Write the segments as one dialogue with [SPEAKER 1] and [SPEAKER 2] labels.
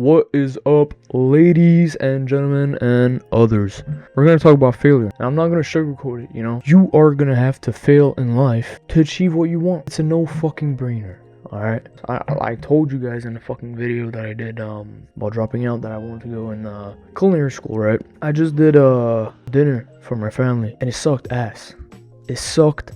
[SPEAKER 1] What is up, ladies and gentlemen and others? We're going to talk about failure. And I'm not going to sugarcoat it, you know? You are going to have to fail in life to achieve what you want. It's a no fucking brainer. Alright, I told you guys in the fucking video that I did while dropping out that I wanted to go in culinary school, right? I just did dinner for my family and it sucked ass. It sucked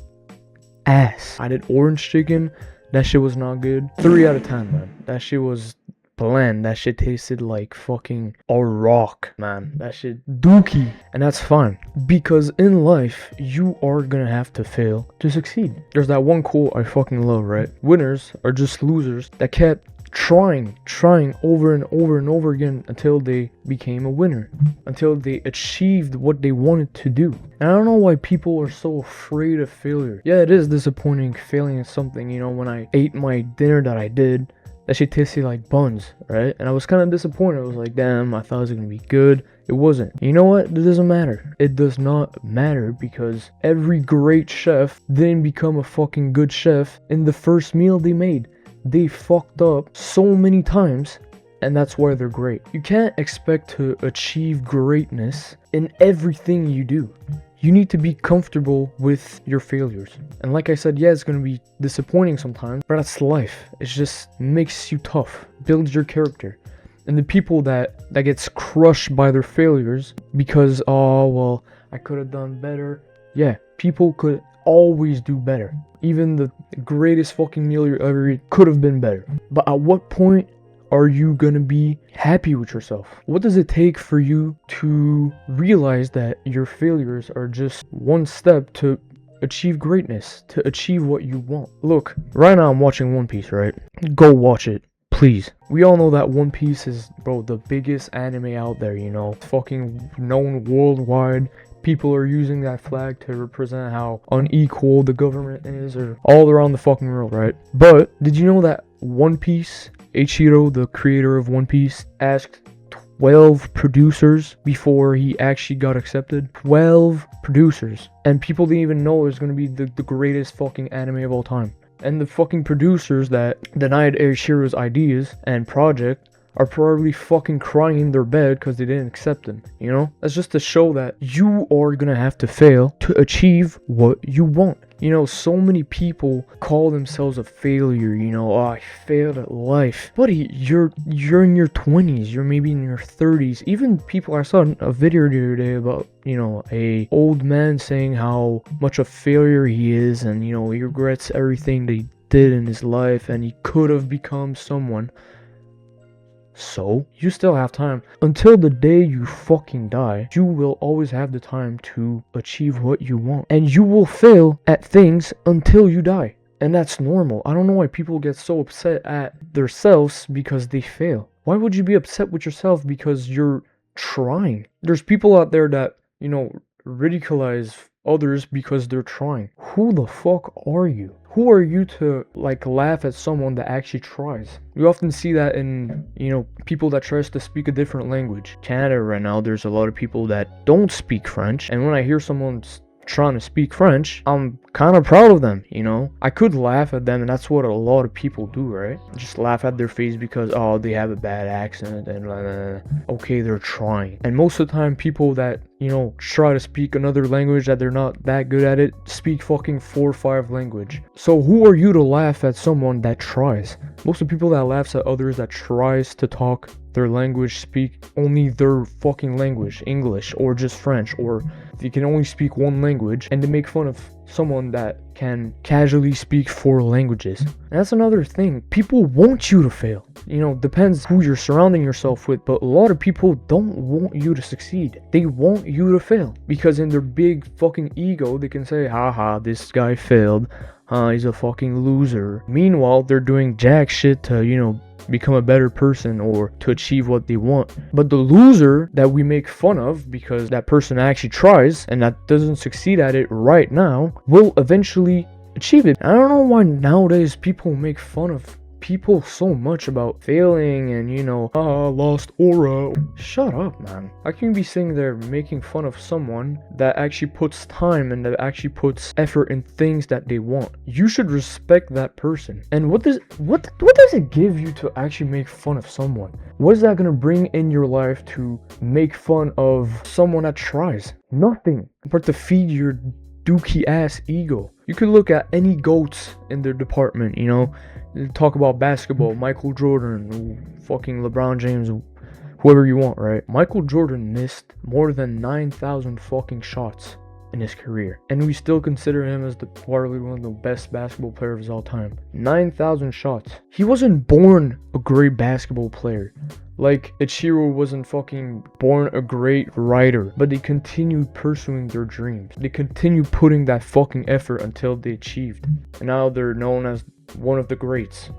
[SPEAKER 1] ass. I did orange chicken. That shit was not good. 3 out of 10, man. That shit was bland. That shit tasted like fucking a rock, man. That shit dookie. And that's fine, because in life you are gonna have to fail to succeed. There's that one quote I fucking love, right? Winners are just losers that kept trying over and over and over again until they became a winner, until they achieved what they wanted to do. And I don't know why people are so afraid of failure. Yeah, it is disappointing failing at something. You know, when I ate my dinner that I did, that shit tasted like buns, right? And I was kind of disappointed. I was like, damn, I thought it was gonna be good. It wasn't. You know what? It doesn't matter. It does not matter, because every great chef didn't become a fucking good chef in the first meal they made. They fucked up so many times, and that's why they're great. You can't expect to achieve greatness in everything you do. You need to be comfortable with your failures. And like I said, yeah, it's gonna be disappointing sometimes, but that's life. It just makes you tough, builds your character. And the people that gets crushed by their failures because, oh, well, I could have done better. Yeah, people could always do better. Even the greatest fucking meal you ever eat could have been better. But at what point are you gonna be happy with yourself? What does it take for you to realize that your failures are just one step to achieve greatness, to achieve what you want? Look, right now I'm watching One Piece, right? Go watch it, please. We all know that One Piece is, bro, the biggest anime out there, you know? It's fucking known worldwide. People are using that flag to represent how unequal the government is, or all around the fucking world, right? But did you know that One Piece, Eiichiro, the creator of One Piece, asked 12 producers before he actually got accepted? 12 producers. And people didn't even know it was going to be the greatest fucking anime of all time. And the fucking producers that denied Eiichiro's ideas and project are probably fucking crying in their bed because they didn't accept him, you know? That's just to show that you are gonna have to fail to achieve what you want. You know, so many people call themselves a failure, you know, oh, I failed at life. Buddy, you're in your 20s, you're maybe in your 30s. Even people, I saw a video the other day about, you know, a old man saying how much a failure he is, and, you know, he regrets everything that he did in his life, and he could have become someone. So, you still have time. Until the day you fucking die, you will always have the time to achieve what you want. And you will fail at things until you die. And that's normal. I don't know why people get so upset at themselves because they fail. Why would you be upset with yourself because you're trying? There's people out there that, you know, ridiculize others because they're trying. Who the fuck are you? Who are you to, like, laugh at someone that actually tries? You often see that in, you know, people that tries to speak a different language. Canada right now, there's a lot of people that don't speak French, and when I hear someone's trying to speak French, I'm kind of proud of them, you know? I could laugh at them, and that's what a lot of people do, right? Just laugh at their face because, oh, they have a bad accent, and okay, they're trying. And most of the time, people that, you know, try to speak another language that they're not that good at it, speak fucking 4 or 5 language. So who are you to laugh at someone that tries? Most of the people that laughs at others that tries to talk their language, speak only their fucking language, English or just French, or they can only speak one language, and they make fun of someone that can casually speak 4 languages. And that's another thing. People want you to fail. You know, depends who you're surrounding yourself with, but a lot of people don't want you to succeed. They want you to fail, because in their big fucking ego, they can say, haha, this guy failed. He's a fucking loser. Meanwhile, they're doing jack shit to, you know, become a better person or to achieve what they want. But the loser that we make fun of because that person actually tries and that doesn't succeed at it right now will eventually achieve it. I don't know why nowadays people make fun of people so much about failing and, you know, lost aura. Shut up, man. How can you be sitting there making fun of someone that actually puts time and that actually puts effort in things that they want? You should respect that person. And what does it give you to actually make fun of someone? What is that gonna bring in your life to make fun of someone that tries? Nothing but to feed your dookie ass ego. You could look at any GOATs in their department, you know, talk about basketball, Michael Jordan, fucking LeBron James, whoever you want, right? Michael Jordan missed more than 9,000 fucking shots in his career, and we still consider him as probably one of the best basketball players of all time. 9,000 shots. He wasn't born a great basketball player. Like Ichiro wasn't fucking born a great writer, but they continued pursuing their dreams. They continued putting that fucking effort until they achieved. And now they're known as one of the greats.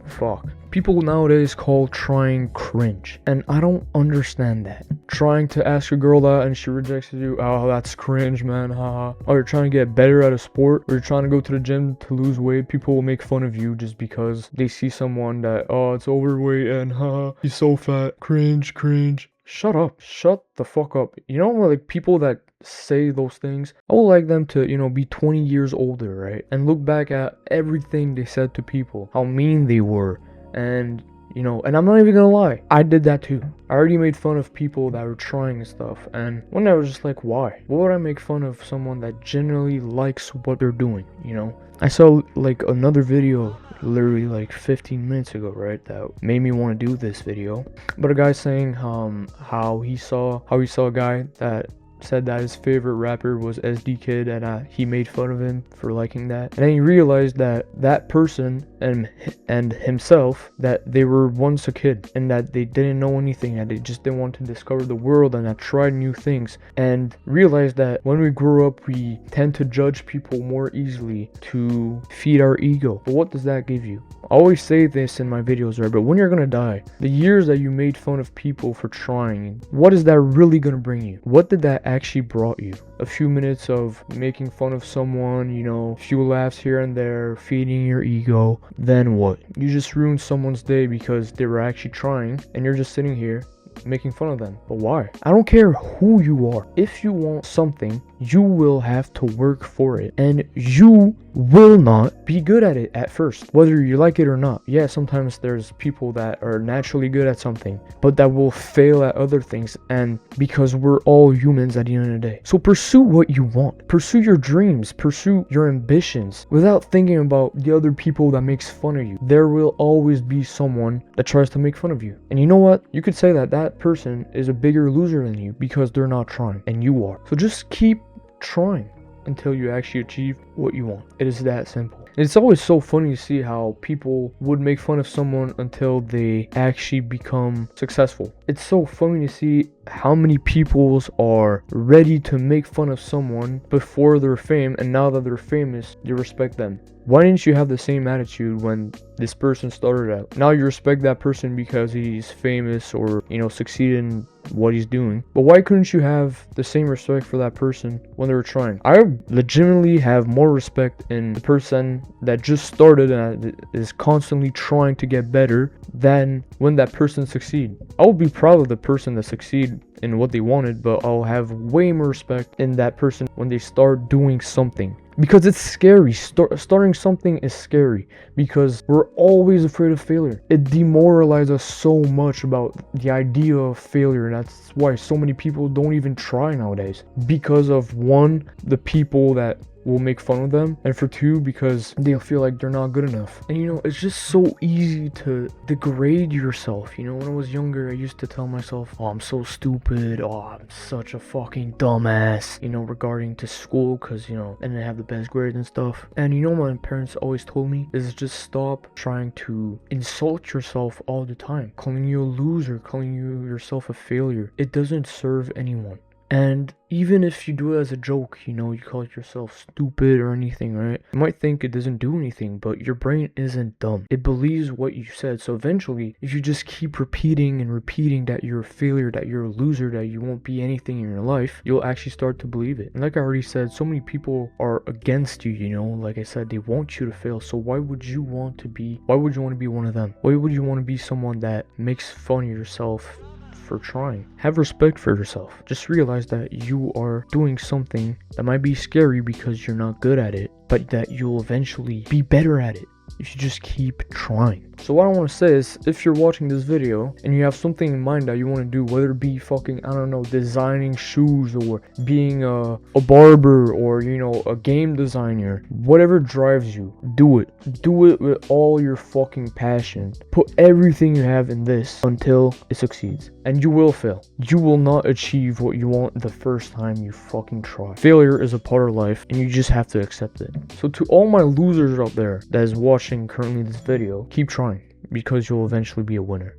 [SPEAKER 1] Fuck. People nowadays call trying cringe, and I don't understand that. Trying to ask a girl that and she rejects you, oh, that's cringe, man, haha. Oh, you're trying to get better at a sport, or you're trying to go to the gym to lose weight, people will make fun of you just because they see someone that, oh, it's overweight and haha, he's so fat, cringe, cringe. Shut up. Shut the fuck up. You know, like people that say those things, I would like them to, you know, be 20 years older, right? And look back at everything they said to people, how mean they were. And, you know, and I'm not even gonna lie, I did that too. I already made fun of people that were trying stuff, and one day I was just like, why? Why would I make fun of someone that genuinely likes what they're doing, you know? I saw like another video literally like 15 minutes ago, right, that made me want to do this video, but a guy saying how he saw a guy that said that his favorite rapper was SD Kid, and he made fun of him for liking that. And then he realized that that person and himself, that they were once a kid and that they didn't know anything, and they just didn't want to discover the world and that tried new things, and realized that when we grow up we tend to judge people more easily to feed our ego. But what does that give you? I always say this in my videos, right? But when you're gonna die, the years that you made fun of people for trying, what is that really gonna bring you? What did that actually brought you? A few minutes of making fun of someone, you know, a few laughs here and there, feeding your ego. Then what? You just ruined someone's day because they were actually trying, and you're just sitting here making fun of them. But why? I don't care who you are. If you want something, you will have to work for it, and you will not be good at it at first, whether you like it or not. Yeah, sometimes there's people that are naturally good at something, but that will fail at other things, and because we're all humans at the end of the day. So pursue what you want, pursue your dreams, pursue your ambitions without thinking about the other people that makes fun of you. There will always be someone that tries to make fun of you, and you know what? You could say that that person is a bigger loser than you because they're not trying and you are. So just keep trying until you actually achieve what you want. It is that simple. It's always so funny to see how people would make fun of someone until they actually become successful. It's so funny to see how many people are ready to make fun of someone before they're famous, and now that they're famous, you respect them. Why didn't you have the same attitude when this person started out? Now you respect that person because he's famous or, you know, succeeded in what he's doing. But why couldn't you have the same respect for that person when they were trying? I legitimately have more respect in the person that just started and is constantly trying to get better than when that person succeed. I would be proud of the person that succeed in what they wanted, but I'll have way more respect in that person when they start doing something. Because it's scary. Starting something is scary because we're always afraid of failure. It demoralizes us so much about the idea of failure, and that's why so many people don't even try nowadays. Because of one, the people that will make fun of them, and for two, because they'll feel like they're not good enough. And you know, it's just so easy to degrade yourself. You know, when I was younger, I used to tell myself, oh, I'm so stupid, oh, I'm such a fucking dumbass, you know, regarding to school, because, you know, I didn't have the best grades and stuff. And you know, my parents always told me is just stop trying to insult yourself all the time, calling you a loser, calling yourself a failure. It doesn't serve anyone. And even if you do it as a joke, you know, you call yourself stupid or anything, right? You might think it doesn't do anything, but your brain isn't dumb. It believes what you said. So eventually, if you just keep repeating and repeating that you're a failure, that you're a loser, that you won't be anything in your life, you'll actually start to believe it. And like I already said, so many people are against you, you know? Like I said, they want you to fail. So why would you want to be one of them? Why would you want to be someone that makes fun of yourself for trying? Have respect for yourself. Just realize that you are doing something that might be scary because you're not good at it, but that you'll eventually be better at it if you just keep trying. So what I want to say is, if you're watching this video and you have something in mind that you want to do, whether it be fucking, I don't know, designing shoes, or being a barber, or, you know, a game designer, whatever drives you, do it. Do it with all your fucking passion. Put everything you have in this until it succeeds. And you will fail. You will not achieve what you want the first time you fucking try. Failure is a part of life, and you just have to accept it. So to all my losers out there that is watching currently this video, keep trying, because you'll eventually be a winner.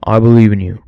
[SPEAKER 1] I believe in you.